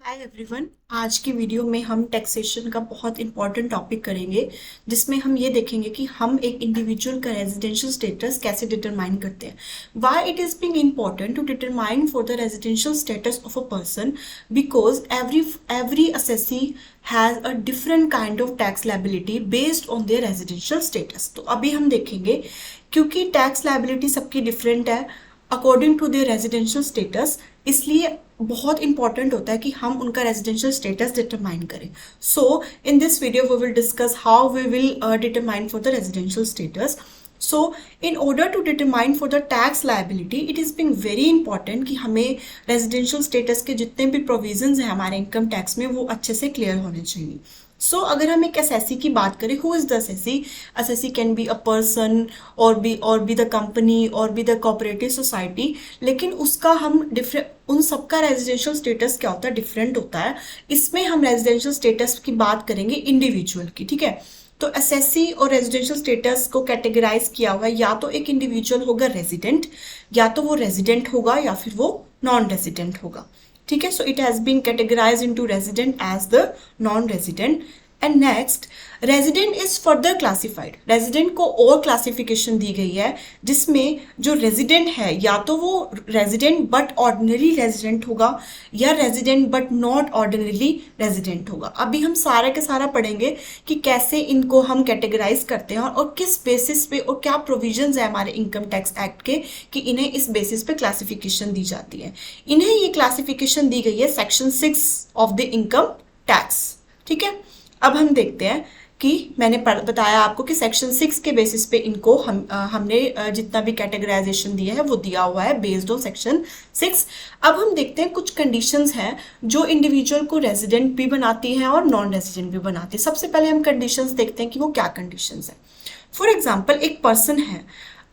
Hi everyone. आज की video में हम टैक्सेशन का बहुत इंपॉर्टेंट टॉपिक करेंगे, जिसमें हम ये देखेंगे कि हम एक इंडिविजुअल का रेजिडेंशियल स्टेटस कैसे डिटरमाइन करते हैं। Why it is being important to determine for the residential status of a person, because every assessee has a different kind of tax liability based on their residential status. तो अभी हम देखेंगे, क्योंकि tax liability सबकी different है according to their residential status, इसलिए बहुत important होता है कि हम उनका रेजिडेंशियल स्टेटस डिटरमाइन करें। So in this video we will discuss how we will determine for the residential status. So in order to determine for the tax liability, it is being very important कि हमें residential status के जितने भी provisions हैं हमारे income tax में, वो अच्छे से क्लियर होने चाहिए। सो अगर हम एक असेसी की बात करें, who is the assessee? Assessee can be a person और बी द कंपनी और बी द कोऑपरेटिव सोसाइटी, लेकिन उसका हम डिफरेंट, उन सबका रेजिडेंशियल स्टेटस क्या होता है, डिफरेंट होता है। इसमें हम रेजिडेंशियल स्टेटस की बात करेंगे इंडिविजुअल की, ठीक है। तो असेसी और रेजिडेंशियल स्टेटस को कैटेगराइज किया हुआ है, या तो एक इंडिविजुअल होगा रेजिडेंट, या तो वो रेजिडेंट होगा, या फिर वो नॉन रेजिडेंट होगा, ठीक है। So it has been categorize into resident as the non resident. And next, resident is further classified. Resident को और क्लासिफिकेशन दी गई है, जिसमें जो रेजिडेंट है या तो वो रेजिडेंट बट ऑर्डिनरी रेजिडेंट होगा, या resident but not ordinary resident होगा। अभी हम सारा के सारा पढ़ेंगे कि कैसे इनको हम कैटेगराइज करते हैं और किस बेसिस पे और क्या प्रोविजंस है हमारे इनकम टैक्स एक्ट के कि इन्हें इस बेसिस पे क्लासिफिकेशन दी जाती है। इन्हें ये क्लासिफिकेशन दी गई है section 6 of the income tax, ठीक है। अब हम देखते हैं कि मैंने बताया आपको कि सेक्शन 6 के बेसिस पे इनको हमने जितना भी कैटेगराइजेशन दिया है वो दिया हुआ है बेस्ड ऑन सेक्शन 6। अब हम देखते हैं कुछ कंडीशंस हैं जो इंडिविजुअल को रेजिडेंट भी बनाती हैं और नॉन रेजिडेंट भी बनाती है। सबसे पहले हम कंडीशंस देखते हैं कि वो क्या कंडीशंस हैं। फॉर एग्जाम्पल, एक पर्सन है,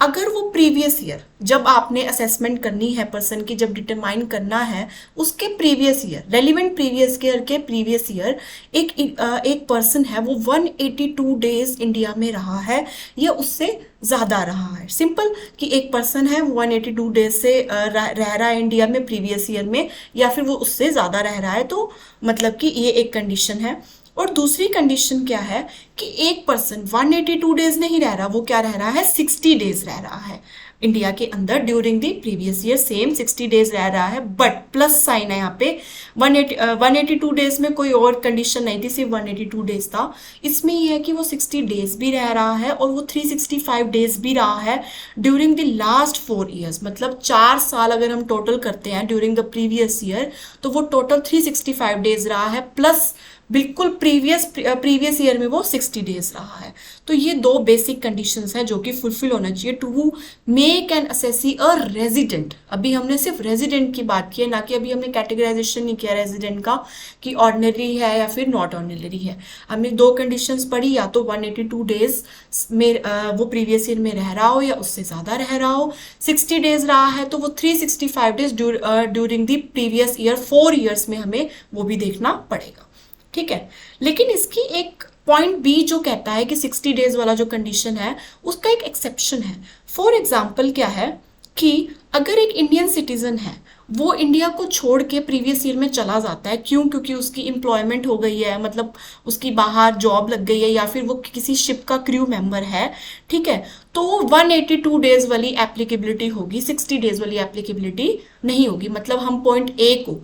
अगर वो प्रीवियस ईयर, जब आपने असेसमेंट करनी है पर्सन की, जब डिटरमाइन करना है, उसके previous year, relevant previous year के प्रीवियस ईयर एक पर्सन है, वो 182 डेज इंडिया में रहा है या उससे ज़्यादा रहा है। सिंपल कि एक पर्सन है, 182 डेज से रह रहा है इंडिया में प्रीवियस ईयर में, या फिर वो उससे ज़्यादा रह रहा है, तो मतलब कि ये एक कंडीशन है। और दूसरी कंडीशन क्या है कि एक पर्सन 182 डेज नहीं रह रहा, वो क्या रह रहा है, 60 डेज रह रहा है इंडिया के अंदर during the previous year, same 60 days रह रहा है, बट प्लस साइन है यहाँ पे। 182 डेज में कोई और कंडीशन नहीं थी, सिर्फ 182 डेज था। इसमें यह है कि वो 60 डेज भी रह रहा है और वो 365 डेज भी रहा है ड्यूरिंग द लास्ट 4 ईयर्स, मतलब 4 साल अगर हम टोटल करते हैं ड्यूरिंग द प्रीवियस ईयर, तो वो टोटल 365 डेज रहा है, प्लस बिल्कुल प्रीवियस ईयर में वो 60 डेज रहा है। तो ये दो बेसिक कंडीशंस हैं जो कि फुलफिल होना चाहिए to make an assessee a resident. अभी हमने सिर्फ रेजिडेंट की बात की है, ना कि अभी हमने कैटेगराइजेशन नहीं किया रेजिडेंट का कि ऑर्डिनरी है या फिर नॉट ऑर्डिनरी है। हमने दो कंडीशंस पढ़ी, या तो 182 डेज में वो प्रीवियस ईयर में रह रहा हो या उससे ज़्यादा रह रहा हो, 60 डेज रहा है तो वो 365 days during the previous year 4 years में हमें वो भी देखना पड़ेगा, ठीक है। लेकिन इसकी एक पॉइंट बी जो कहता है कि 60 डेज वाला जो कंडीशन है उसका एक एक्सेप्शन है। फॉर एग्जाम्पल क्या है कि अगर एक इंडियन सिटीजन है, वो इंडिया को छोड़ के प्रीवियस ईयर में चला जाता है, क्यों? क्योंकि उसकी एम्प्लॉयमेंट हो गई है, मतलब उसकी बाहर जॉब लग गई है, या फिर वो किसी शिप का क्रू मेंबर है, ठीक है, तो 182 डेज वाली एप्लीकेबिलिटी होगी, 60 डेज वाली एप्लीकेबिलिटी नहीं होगी। मतलब हम पॉइंट ए को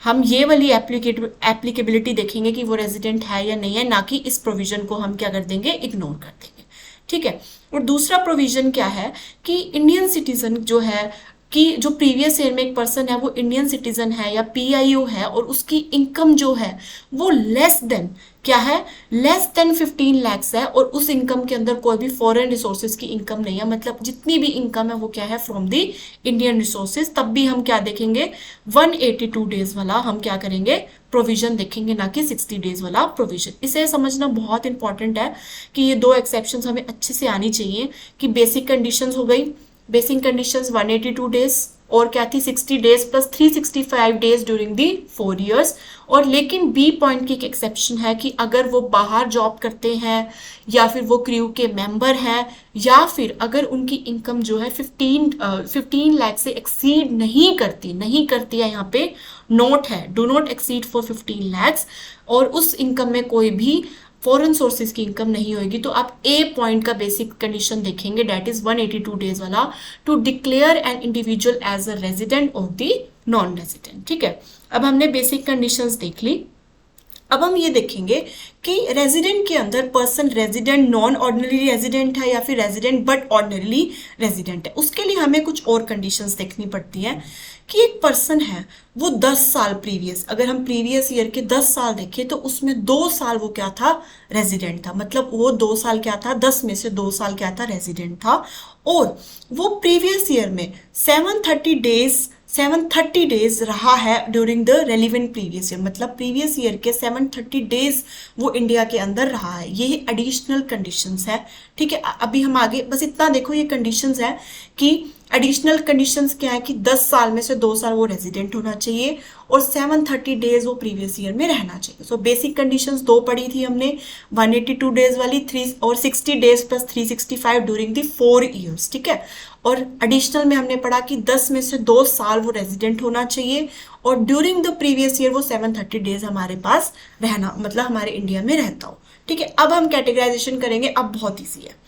हम ये वाली एप्लीकेबिलिटी देखेंगे कि वो रेजिडेंट है या नहीं है, ना कि इस प्रोविजन को हम क्या कर देंगे, इग्नोर कर देंगे, ठीक है। और दूसरा प्रोविजन क्या है कि इंडियन सिटीजन जो है, कि जो प्रीवियस ईयर में एक पर्सन है वो इंडियन सिटीजन है या पीआईओ है और उसकी इनकम जो है वो लेस देन क्या है, लेस देन 15 लाख है, और उस इनकम के अंदर कोई भी फॉरेन रिसोर्सेज की इनकम नहीं है, मतलब जितनी भी इनकम है वो क्या है, फ्रॉम द इंडियन रिसोर्सेज। तब भी हम क्या देखेंगे, 182 डेज वाला हम क्या करेंगे, प्रोविजन देखेंगे, ना कि 60 डेज वाला प्रोविजन। इसे समझना बहुत इंपॉर्टेंट है कि ये दो एक्सेप्शंस हमें अच्छे से आनी चाहिए कि बेसिक कंडीशंस हो गई, बेसिक कंडीशंस 182 डेज और क्या थी 60 days plus 365 days during the 4 years. और लेकिन बी पॉइंट की एक एक्सेप्शन है कि अगर वो बाहर जॉब करते हैं या फिर वो क्रू के मेंबर हैं या फिर अगर उनकी इनकम जो है 15 लाख से एक्सीड नहीं करती है, यहाँ पे नोट है do not exceed for 15 lakhs, और उस इनकम में कोई भी फॉरेन सोर्सेज की इनकम नहीं होगी, तो आप ए पॉइंट का बेसिक कंडीशन देखेंगे, डेट इज 182 डेज वाला, to declare an individual as a resident of the non resident. ठीक है, अब हमने बेसिक कंडीशंस देख ली। अब हम ये देखेंगे कि रेजिडेंट के अंदर person resident non ordinary resident है या फिर रेजिडेंट बट ऑर्डिनरी रेजिडेंट है। उसके लिए हमें कुछ और कंडीशंस देखनी पड़ती हैं कि एक पर्सन है वो 10 साल प्रीवियस, अगर हम प्रीवियस ईयर के 10 साल देखें तो उसमें 2 साल वो क्या था, रेजिडेंट था, मतलब वो 2 साल क्या था, 10 में से 2 साल क्या था, रेजिडेंट था। और वो प्रीवियस ईयर में 730 डेज रहा है during the relevant previous year, मतलब प्रीवियस ईयर के 730 डेज वो इंडिया के अंदर रहा है। ये एडिशनल कंडीशंस है। ठीक है, अभी हम आगे बस इतना देखो, ये कंडीशंस है कि एडिशनल कंडीशंस क्या है कि 10 साल में से 2 साल वो रेजिडेंट होना चाहिए और 730 डेज वो प्रीवियस ईयर में रहना चाहिए। सो बेसिक कंडीशंस 2 पढ़ी थी हमने, 182 डेज वाली 3 और 60 days plus 365 during the 4 years. ठीक है, और एडिशनल में हमने पढ़ा कि 10 में से 2 साल वो रेजिडेंट होना चाहिए और ड्यूरिंग द प्रीवियस ईयर वो 730 डेज हमारे पास रहना, मतलब हमारे इंडिया में रहता हो। ठीक है, अब हम कैटेगराइजेशन करेंगे, अब बहुत ईजी है।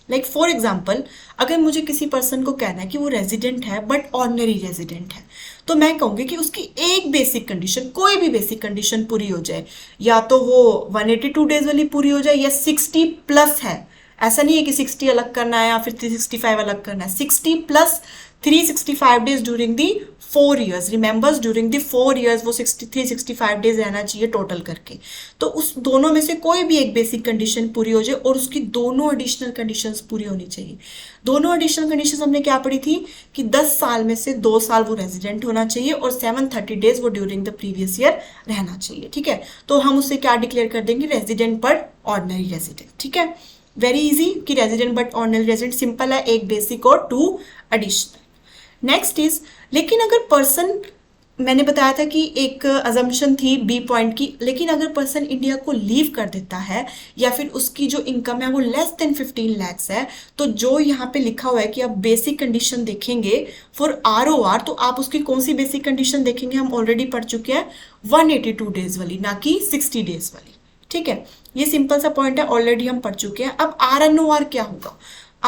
लाइक फॉर एग्जाम्पल, अगर मुझे किसी पर्सन को कहना है कि वो रेजिडेंट है बट ऑर्डिनरी रेजिडेंट है, तो मैं कहूँगी कि उसकी एक बेसिक कंडीशन, कोई भी बेसिक कंडीशन पूरी हो जाए, या तो वो 182 डेज वाली पूरी हो जाए या 60 प्लस है। ऐसा नहीं है कि 60 अलग करना है या फिर 365 अलग करना है, 60 plus 365 days during the 4 years. Remembers during the 4 years वो 365 डेज रहना चाहिए टोटल करके। तो उस दोनों में से कोई भी एक बेसिक कंडीशन पूरी हो जाए और उसकी दोनों एडिशनल कंडीशंस पूरी होनी चाहिए। दोनों एडिशनल कंडीशंस हमने क्या पढ़ी थी कि 10 साल में से 2 साल वो रेजिडेंट होना चाहिए और 730 डेज वो ड्यूरिंग द प्रीवियस ईयर रहना चाहिए। ठीक है, तो हम उससे क्या डिक्लेयर कर देंगे, रेजिडेंट बट ऑर्डिनरी रेजिडेंट। ठीक है, वेरी इजी कि resident but ordinary resident, simple है, एक बेसिक और 2 एडिशनल। नेक्स्ट इज, लेकिन अगर पर्सन, मैंने बताया था कि एक अजम्पशन थी बी पॉइंट की, लेकिन अगर पर्सन इंडिया को लीव कर देता है या फिर उसकी जो इनकम है वो लेस देन 15 lakhs है, तो जो यहाँ पे लिखा हुआ है कि आप बेसिक कंडीशन देखेंगे फॉर ROR, तो आप उसकी कौन सी बेसिक कंडीशन देखेंगे, हम ऑलरेडी पढ़ चुके हैं 182 डेज वाली, ना कि 60 डेज वाली। ठीक है, ये सिंपल सा पॉइंट है, ऑलरेडी हम पढ़ चुके हैं। अब RNOR क्या होगा,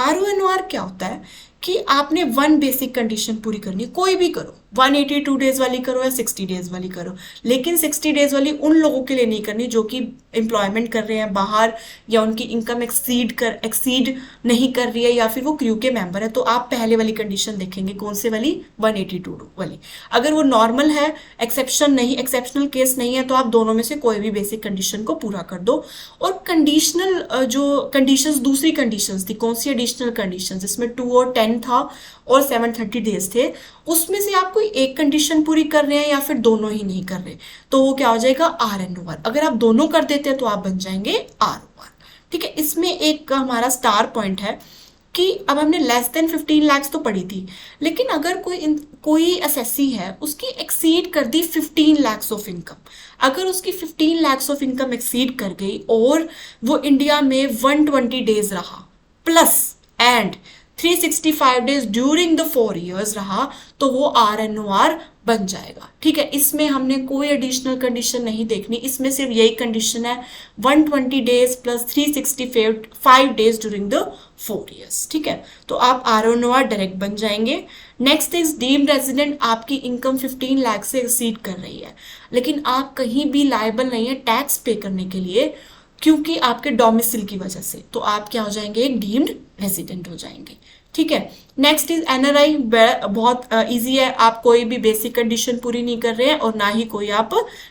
RONOR क्या होता है कि आपने 1 बेसिक कंडीशन पूरी करनी है, कोई भी करो, 182 डेज वाली करो या 60 डेज वाली करो, लेकिन 60 डेज वाली उन लोगों के लिए नहीं करनी जो कि एम्प्लॉयमेंट कर रहे हैं बाहर या उनकी इनकम एक्सीड नहीं कर रही है या फिर वो क्रू के मेंबर है। तो आप पहले वाली कंडीशन देखेंगे, कौन से वाली, 182 वाली। अगर वो नॉर्मल है, एक्सेप्शनल केस नहीं है, तो आप दोनों में से कोई भी बेसिक कंडीशन को पूरा कर दो। और कंडीशनल जो कंडीशंस, दूसरी कंडीशंस थी, कौन सी एडिशनल कंडीशंस, इसमें 2 और 10 था और 730 डेज थे, उसमें से आप कोई एक कंडीशन पूरी कर रहे हैं या फिर दोनों ही नहीं कर रहे, तो वो क्या हो जाएगा, RNOR। अगर आप दोनों कर देते हैं तो आप बन जाएंगे ROR। ठीक है, इसमें एक हमारा स्टार पॉइंट है कि अब हमने लेस देन 15 lakhs तो पढ़ी थी, लेकिन अगर कोई एसएससी है, उसकी एक्सीड कर दी 15 lakhs ऑफ इनकम, अगर उसकी 15 lakhs ऑफ इनकम एक्सीड कर गई और वो इंडिया में 120 डेज रहा plus and 365 days during the 4 years रहा, तो वो RNOR बन जाएगा। ठीक है, इसमें हमने कोई एडिशनल कंडीशन नहीं देखनी, इसमें सिर्फ यही कंडीशन है 120 days plus 365 days during the 4 years. ठीक है, तो आप RNOR डायरेक्ट बन जाएंगे। नेक्स्ट इज डीम्ड रेजिडेंट, आपकी इनकम 15 लाख से एक्सीड कर रही है, लेकिन आप कहीं भी लायबल नहीं है टैक्स पे करने के लिए क्योंकि आपके डोमिसिल की वजह से, तो आप क्या हो जाएंगे, एक डीम्ड रेजिडेंट हो जाएंगे। ठीक है, नेक्स्ट इज NRI, बहुत इजी है, आप कोई भी बेसिक कंडीशन पूरी नहीं कर रहे हैं और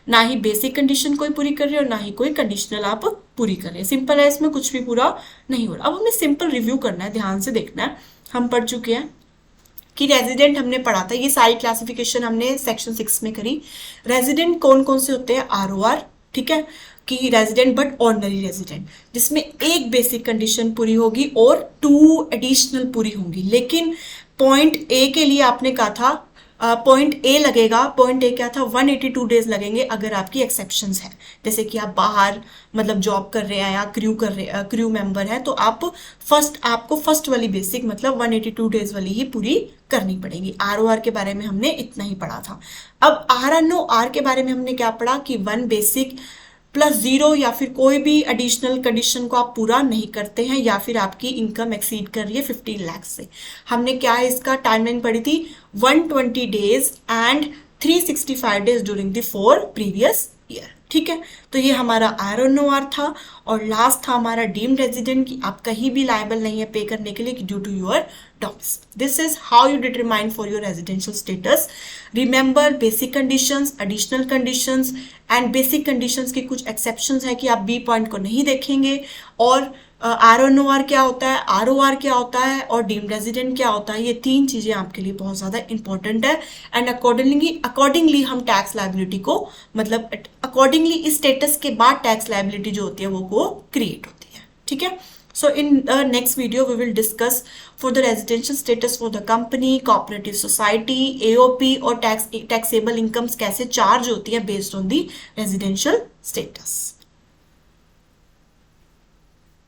ना ही बेसिक कंडीशन कोई पूरी कर रहे हैं और ना ही कोई कंडीशनल आप पूरी कर रहे हैं, सिंपल है, इसमें कुछ भी पूरा नहीं हो रहा। अब हमें सिंपल रिव्यू करना है, ध्यान से देखना है। हम पढ़ चुके हैं कि रेजिडेंट हमने पढ़ा था, ये सारी क्लासिफिकेशन हमने सेक्शन 6 में करी। रेजिडेंट कौन कौन से होते हैं, ROR, ठीक है, कि रेजिडेंट बट ऑर्डिनरी रेजिडेंट, जिसमें एक बेसिक कंडीशन पूरी होगी और 2 एडिशनल पूरी होंगी। लेकिन पॉइंट ए के लिए आपने कहा था पॉइंट ए लगेगा। पॉइंट ए क्या था, 182 डेज लगेंगे अगर आपकी एक्सेप्शंस है, जैसे कि आप बाहर मतलब जॉब कर रहे हैं या क्रू मेंबर है, तो आपको फर्स्ट वाली बेसिक मतलब 182 डेज वाली ही पूरी करनी पड़ेगी। आरओआर के बारे में हमने इतना ही पढ़ा था। अब आरएनओआर के बारे में हमने क्या पढ़ा कि 1 बेसिक प्लस 0 या फिर कोई भी एडिशनल कंडीशन को आप पूरा नहीं करते हैं या फिर आपकी इनकम एक्सीड कर रही है 15 लाख से। हमने क्या है इसका टाइमलाइन पढ़ी थी, 120 days and 365 days during the 4 previous year. ठीक है, तो ये हमारा आरएनओआर था। और लास्ट था हमारा डीम्ड रेजिडेंट, कि आप कहीं भी लायबल नहीं है पे करने के लिए due to your domicile. This is how you determine for your residential status. Remember basic conditions, additional conditions and basic conditions की कुछ एक्सेप्शंस है कि आप बी पॉइंट को नहीं देखेंगे। और आरएनओआर क्या होता है, आरओआर क्या होता है और डीम्ड रेजिडेंट क्या होता है, ये 3 चीजें आपके लिए बहुत ज्यादा इंपॉर्टेंट है। एंड अकॉर्डिंगली हम टैक्स लायबिलिटी को मतलब अकॉर्डिंगली इस स्टेटस के बाद टैक्स लायबिलिटी जो होती है वो क्रिएट होती है। ठीक है, so in the next video we will discuss for the residential status for the company, cooperative society, AOP और taxable incomes कैसे चार्ज होती है based on the residential status।